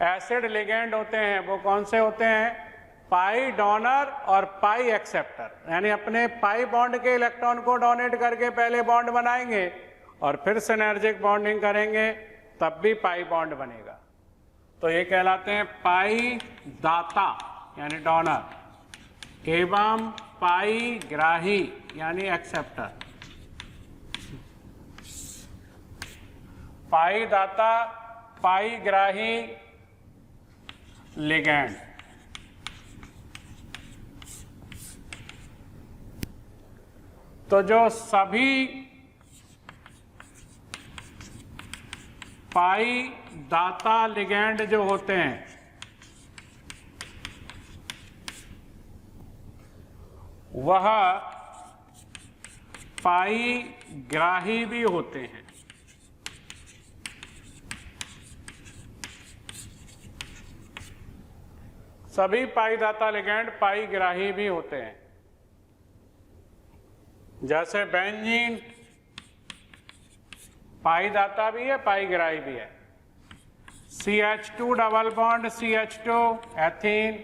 एसिड लिगेंड होते हैं वो कौन से होते हैं? पाई डोनर और पाई एक्सेप्टर, यानी अपने पाई बॉन्ड के इलेक्ट्रॉन को डोनेट करके पहले बॉन्ड बनाएंगे और फिर सिनर्जिक बॉन्डिंग करेंगे, तब भी पाई बॉन्ड बनेगा। तो ये कहलाते हैं पाई दाता यानी डोनर, एवं पाई ग्राही यानी एक्सेप्टर। पाई दाता, पाई ग्राही, लिगेंड। तो जो सभी पाई दाता लिगैंड जो होते हैं वह पाई ग्राही भी होते हैं। सभी पाई दाता लिगैंड पाई ग्राही भी होते हैं। जैसे बेंजीन पाई दाता भी है, पाई ग्राही भी है। CH2 double bond CH2 ethene,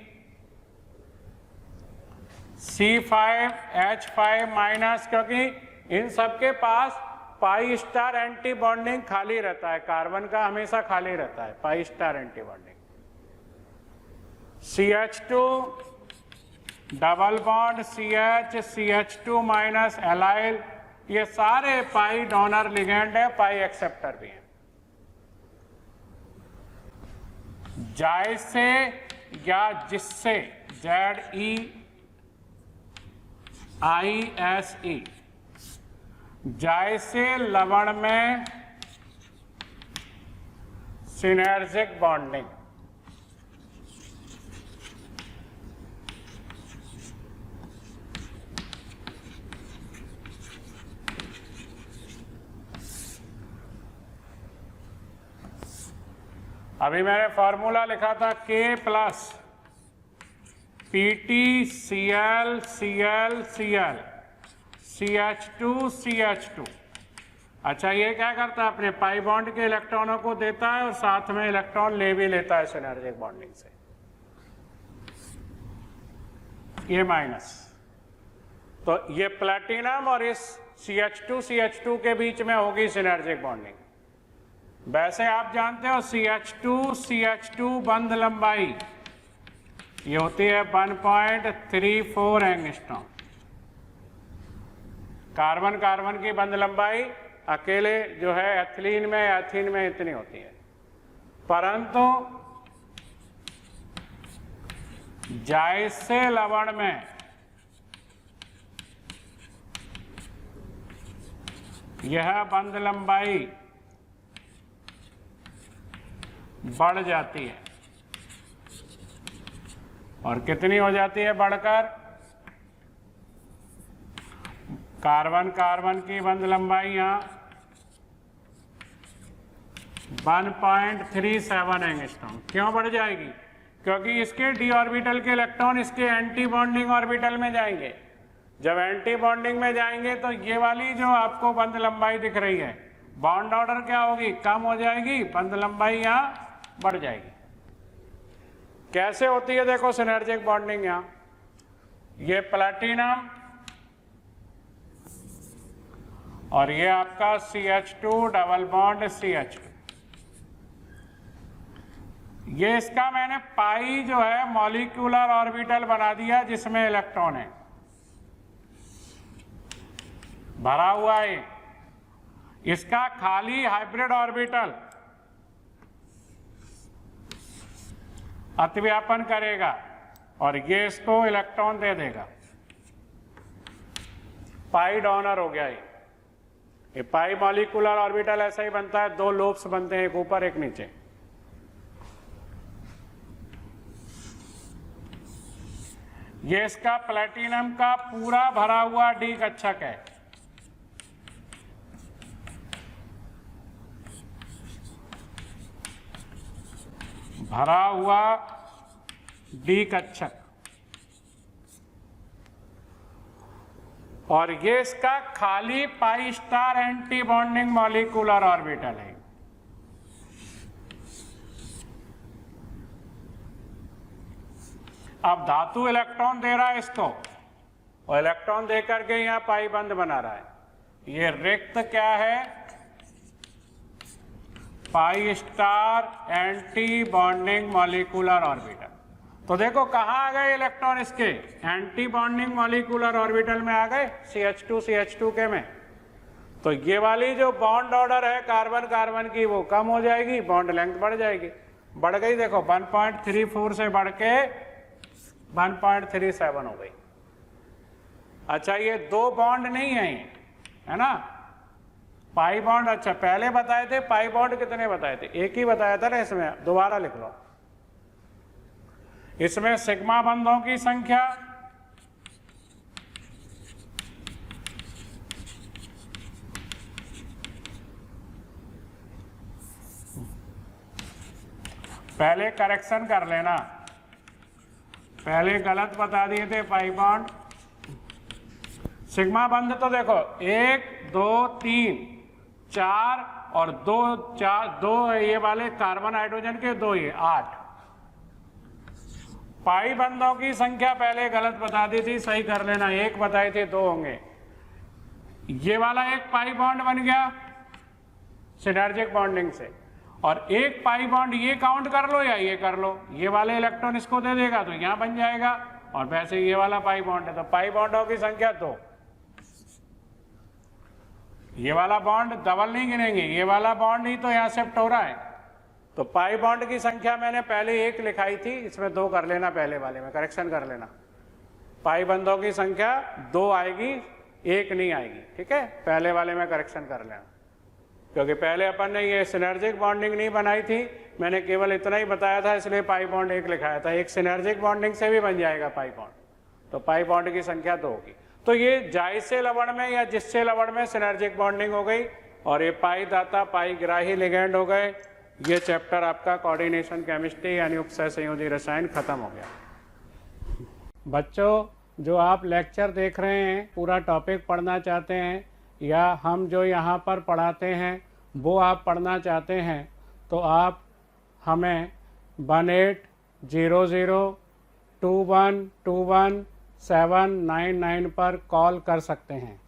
C5H5 minus, क्योंकि इन सबके पास पाई स्टार एंटी बॉन्डिंग खाली रहता है, कार्बन का हमेशा खाली रहता है पाई star anti bonding. CH2 double bond CH, CH2 minus allyl, ये सारे पाई डोनर लिगेंड है, पाई एक्सेप्टर भी हैं। जायसे या जिससे, ZEISE, जायसे लवण में सिनर्जिक बॉन्डिंग। अभी मैंने फॉर्मूला लिखा था K plus PtCl Cl Cl CH2 CH2। अच्छा, ये क्या करता है, अपने पाई बॉन्ड के इलेक्ट्रॉनों को देता है और साथ में इलेक्ट्रॉन ले भी लेता है सिनर्जिक बॉन्डिंग से, ये माइनस। तो ये प्लैटिनम और इस CH2 CH2 के बीच में होगी सिनर्जिक बॉन्डिंग। वैसे आप जानते हो CH2 CH2 बंध लंबाई ये होती है 1.34 एंगस्ट्रॉम। कार्बन कार्बन की बंध लंबाई अकेले जो है एथिलीन में एथीन में इतनी होती है, परंतु जायसे लवण में यह बंध लंबाई बढ़ जाती है। और कितनी हो जाती है बढ़कर? कार्बन कार्बन की बंध लंबाई यहाँ 1.37 एंगस्ट्रॉम। क्यों बढ़ जाएगी? क्योंकि इसके डी ऑर्बिटल के इलेक्ट्रॉन इसके एंटी बॉन्डिंग ऑर्बिटल में जाएंगे। जब एंटी बॉन्डिंग में जाएंगे तो ये वाली जो आपको बंध लंबाई दिख रही है, बॉन्ड ऑर्डर क्या होगी? कम हो जाएगी, बंध लंबाई यहाँ बढ़ जाएगी। कैसे होती है देखो सिनर्जिक बॉन्डिंग, यहाँ ये प्लैटिनम और ये आपका CH2 डबल बॉन्ड CH2, ये इसका मैंने पाई जो है मॉलिक्यूलर ऑर्बिटल बना दिया जिसमें इलेक्ट्रॉन है भरा हुआ है। इसका खाली हाइब्रिड ऑर्बिटल अतिव्यापन करेगा और ये इसको इलेक्ट्रॉन दे देगा। पाई डोनर हो गया ये पाई मॉलिक्यूलर ऑर्बिटल ऐसा ही बनता है, दो लोब्स बनते हैं, एक ऊपर एक नीचे। ये इसका प्लैटिनम का पूरा भरा हुआ डी कक्षक है। भरा हुआ डी कक्षक, और ये इसका खाली पाई star anti bonding molecular orbital है। अब धातु इलेक्ट्रॉन दे रहा है इसको और इलेक्ट्रॉन दे करके यहां पाई बंद बना रहा है। ये रिक्त क्या है? पाई star anti bonding molecular orbital. तो देखो कहां आ गए इलेक्ट्रॉन, इसके एंटी बॉन्डिंग मॉलिक्यूलर ऑर्बिटल में आ गए, CH2 CH2 के में। तो ये वाली जो बॉन्ड ऑर्डर है कार्बन कार्बन की वो कम हो जाएगी, बॉन्ड लेंथ बढ़ जाएगी। बढ़ गई देखो 1.34 से बढ़ के 1.37 हो गई। अच्छा, ये दो बॉन्ड नहीं है ना, पाई बॉन्ड, अच्छा पहले बताए थे पाई बॉन्ड कितने बताए थे, एक ही बताया था ना, इसमें दोबारा लिख लो। इसमें सिग्मा बंधों की संख्या पहले करेक्शन कर लेना, पहले गलत बता दिए थे पाई बॉन्ड। सिग्मा बंध तो देखो 1 2 3 4 और 2 4 2 ये वाले कार्बन हाइड्रोजन के 2 ये 8। पाई बंधों की संख्या पहले गलत बता दी थी, सही कर लेना, 1 बताए थे 2 होंगे। ये वाला एक पाई बॉन्ड बन गया सिनर्जिक बॉन्डिंग से, और एक पाई बॉन्ड ये काउंट कर लो या ये कर लो, ये वाले इलेक्ट्रॉन इसको दे देगा तो यहां बन जाएगा, और वैसे ये वाला पाई बॉन्ड है तो पाई बॉन्डों की संख्या 2। ये वाला बॉन्ड डबल नहीं गिनेंगे, ये वाला बॉन्ड ही तो यहाँ शिफ्ट हो रहा है, तो पाई बॉन्ड की संख्या मैंने पहले 1 लिखाई थी, इसमें 2 कर लेना, पहले वाले में करेक्शन कर लेना। पाई बंधों की संख्या 2 आएगी, 1 नहीं आएगी, ठीक है, पहले वाले में करेक्शन कर लेना, क्योंकि पहले अपन ने ये सिनर्जिक बॉन्डिंग नहीं बनाई थी, मैंने केवल इतना ही बताया था, इसलिए पाई बॉन्ड 1 लिखाया था। एक सिनर्जिक बॉन्डिंग से भी बन जाएगा पाई बॉन्ड, तो पाई बॉन्ड की संख्या 2 होगी। तो ये जायसे लवण में या जिससे लवण में सिनर्जिक बॉन्डिंग हो गई, और ये पाई दाता पाई ग्राही लिगेंड हो गए। ये चैप्टर आपका कोऑर्डिनेशन केमिस्ट्री यानी उपसह संयोजी रसायन खत्म हो गया। बच्चों, जो आप लेक्चर देख रहे हैं, पूरा टॉपिक पढ़ना चाहते हैं, या हम जो यहाँ पर पढ़ाते हैं वो आप पढ़ना चाहते हैं, तो आप हमें 18002121 799 पर कॉल कर सकते हैं।